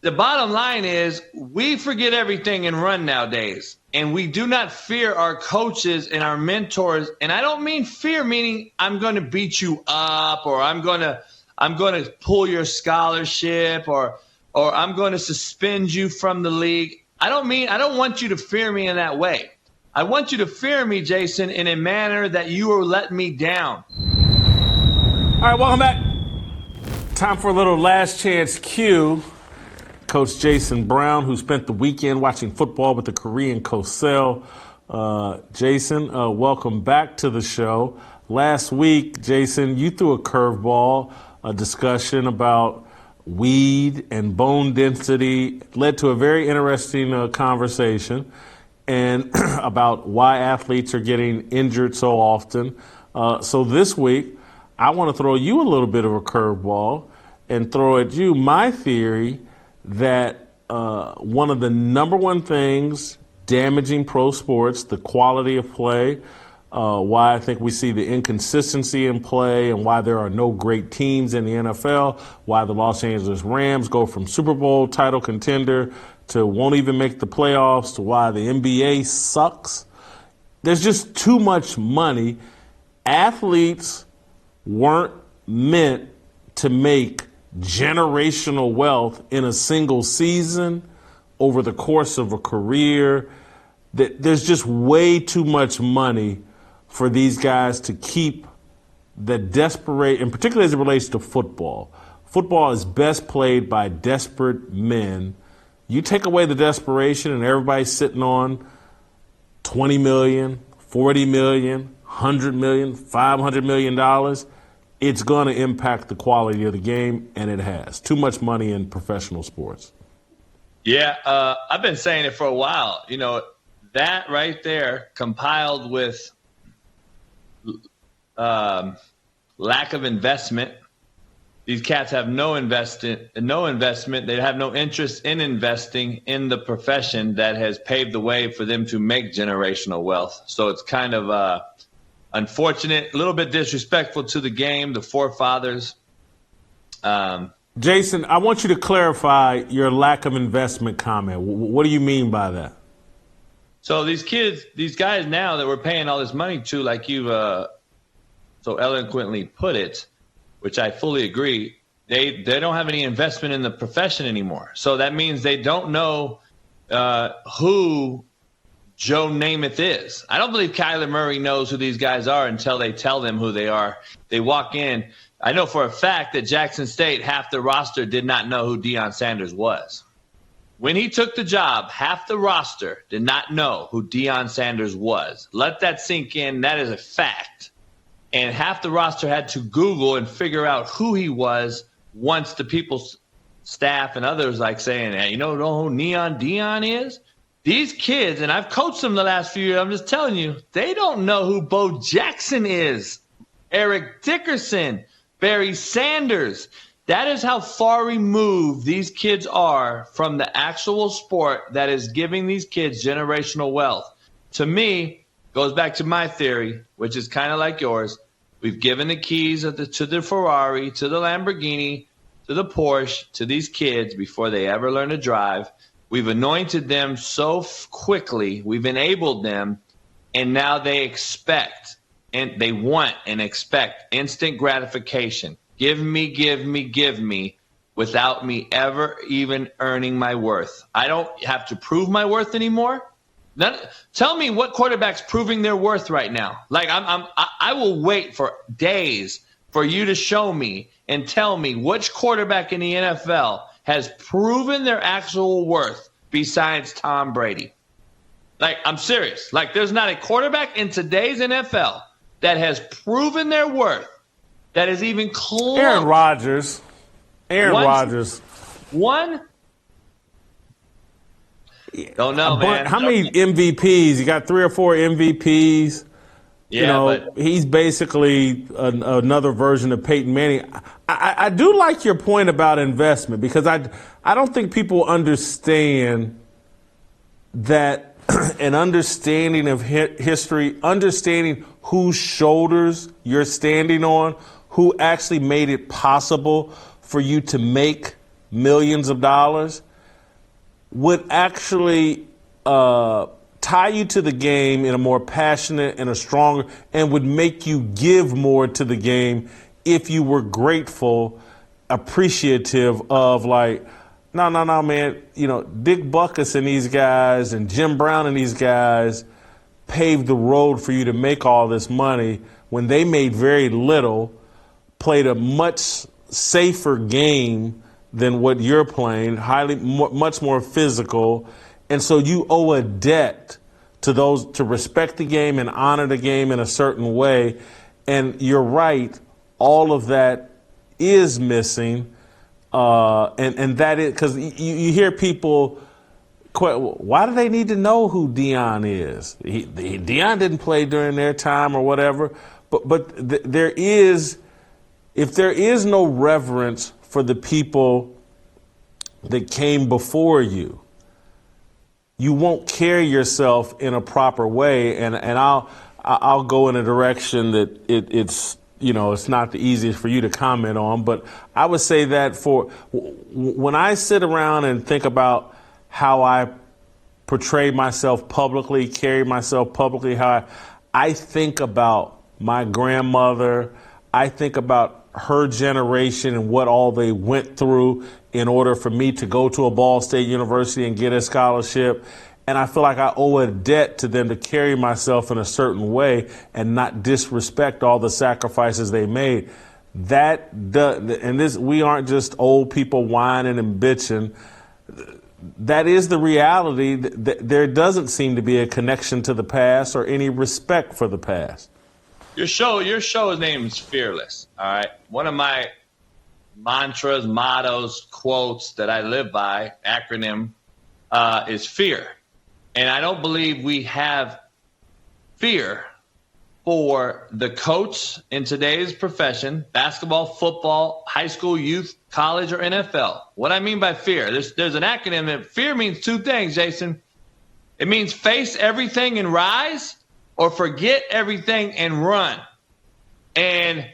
the bottom line is we forget everything and run nowadays. And we do not fear our coaches and our mentors. And I don't mean fear, meaning I'm going to beat you up, or I'm going to pull your scholarship, or I'm going to suspend you from the league. I don't want you to fear me in that way. I want you to fear me, Jason, in a manner that you are letting me down. All right, welcome back. Time for a little last chance Q. Coach Jason Brown, who spent the weekend watching football with the Korean Cosell. Jason, welcome back to the show. Last week, Jason, you threw a curveball, a discussion about weed and bone density. It led to a very interesting conversation and about why athletes are getting injured so often. So this week, I want to throw you a little bit of a curveball and throw at you my theory that one of the number one things damaging pro sports, the quality of play, why I think we see the inconsistency in play and why there are no great teams in the NFL, why the Los Angeles Rams go from Super Bowl title contender to won't even make the playoffs, to why the NBA sucks. There's just too much money. Athletes weren't meant to make generational wealth in a single season over the course of a career. There's just way too much money for these guys to keep the desperate, and particularly as it relates to football. Football is best played by desperate men. You take away the desperation and everybody's sitting on $20 million, $40 million, $100 million, $500 million, it's going to impact the quality of the game, and it has. Too much money in professional sports. Yeah, I've been saying it for a while. You know, that right there compiled with lack of investment. These cats have no investment. They have no interest in investing in the profession that has paved the way for them to make generational wealth. So it's kind of unfortunate, a little bit disrespectful to the game, the forefathers. Jason, I want you to clarify your lack of investment comment. What do you mean by that? So these guys now that we're paying all this money to, like you've so eloquently put it, which I fully agree, they don't have any investment in the profession anymore. So that means they don't know who Joe Namath is. I don't believe Kyler Murray knows who these guys are until they tell them who they are. They walk in. I know for a fact that Jackson State, half the roster did not know who Deion Sanders was. When he took the job, half the roster did not know who Deion Sanders was. Let that sink in. That is a fact. And half the roster had to Google and figure out who he was once the people's staff and others like saying, hey, you know who Deion is? These kids, and I've coached them the last few years, I'm just telling you, they don't know who Bo Jackson is, Eric Dickerson, Barry Sanders. That is how far removed these kids are from the actual sport that is giving these kids generational wealth. To me, goes back to my theory, which is kind of like yours. We've given the keys to the Ferrari, to the Lamborghini, to the Porsche, to these kids before they ever learn to drive. We've anointed them so quickly. We've enabled them, and now they expect, and they want and expect instant gratification. Give me, give me, give me, without me ever even earning my worth. I don't have to prove my worth anymore. Tell me what quarterback's proving their worth right now. Like I will wait for days for you to show me and tell me which quarterback in the NFL has proven their actual worth besides Tom Brady. Like, I'm serious. Like, there's not a quarterback in today's NFL that has proven their worth that is even close. Aaron Rodgers. One? Don't know, man. How many MVPs? You got 3 or 4 MVPs. Yeah, but he's basically another version of Peyton Manning. I do like your point about investment because I don't think people understand that an understanding of history, understanding whose shoulders you're standing on, who actually made it possible for you to make millions of dollars. would actually tie you to the game in a more passionate and a stronger, and would make you give more to the game if you were grateful, appreciative of, like, no, man, Dick Butkus and these guys and Jim Brown and these guys paved the road for you to make all this money when they made very little, played a much safer game than what you're playing, much more physical. And so you owe a debt to those to respect the game and honor the game in a certain way. And you're right, all of that is missing. And that is because you hear people, why do they need to know who Deion is? Deion didn't play during their time or whatever. But there is, if there is no reverence for the people that came before you, you won't carry yourself in a proper way. And I'll go in a direction that it's not the easiest for you to comment on. But I would say that when I sit around and think about how I portray myself publicly, carry myself publicly, how I think about my grandmother, I think about her generation and what all they went through in order for me to go to a Ball State University and get a scholarship. And I feel like I owe a debt to them to carry myself in a certain way and not disrespect all the sacrifices they made. We aren't just old people whining and bitching. That is the reality. There doesn't seem to be a connection to the past or any respect for the past. Your show's name is Fearless, all right? One of my mantras, mottos, quotes that I live by, acronym, is fear. And I don't believe we have fear for the coach in today's profession, basketball, football, high school, youth, college, or NFL. What I mean by fear, there's an acronym that fear means two things, Jason. It means face everything and rise, or forget everything and run. And,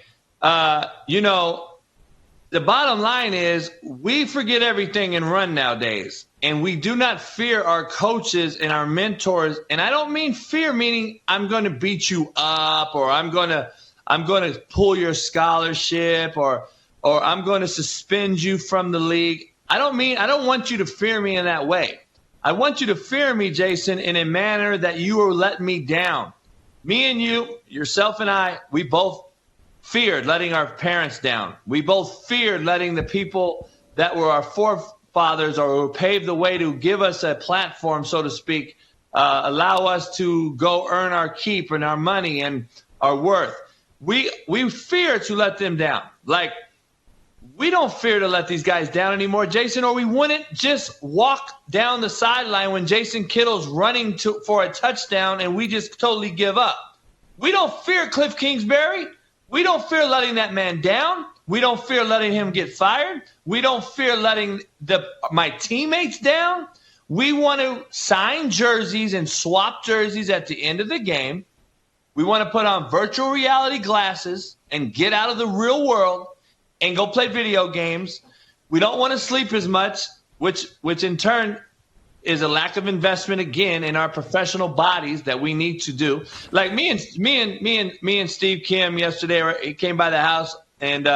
the bottom line is we forget everything and run nowadays. And we do not fear our coaches and our mentors. And I don't mean fear meaning I'm going to beat you up, or I'm going to pull your scholarship, or I'm going to suspend you from the league. I don't want you to fear me in that way. I want you to fear me, Jason, in a manner that you are letting me down. Me and you, yourself and I, we both feared letting our parents down. We both feared letting the people that were our forefathers or who paved the way to give us a platform, so to speak, allow us to go earn our keep and our money and our worth. We fear to let them down. Like, we don't fear to let these guys down anymore, Jason, or we wouldn't just walk down the sideline when Jason Kittle's running for a touchdown and we just totally give up. We don't fear Cliff Kingsbury. We don't fear letting that man down. We don't fear letting him get fired. We don't fear letting my teammates down. We want to sign jerseys and swap jerseys at the end of the game. We want to put on virtual reality glasses and get out of the real world and go play video games. We don't want to sleep as much, which in turn is a lack of investment again in our professional bodies that we need to do. Like me and Steve Kim yesterday, he came by the house and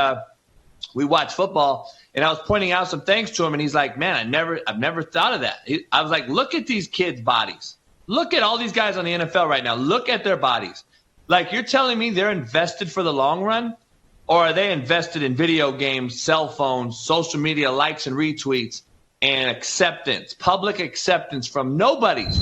we watched football, and I was pointing out some things to him, and he's like, "Man, I've never thought of that." I was like, "Look at these kids' bodies. Look at all these guys on the NFL right now. Look at their bodies. Like, you're telling me they're invested for the long run? Or are they invested in video games, cell phones, social media likes and retweets, and acceptance, public acceptance from nobodies?"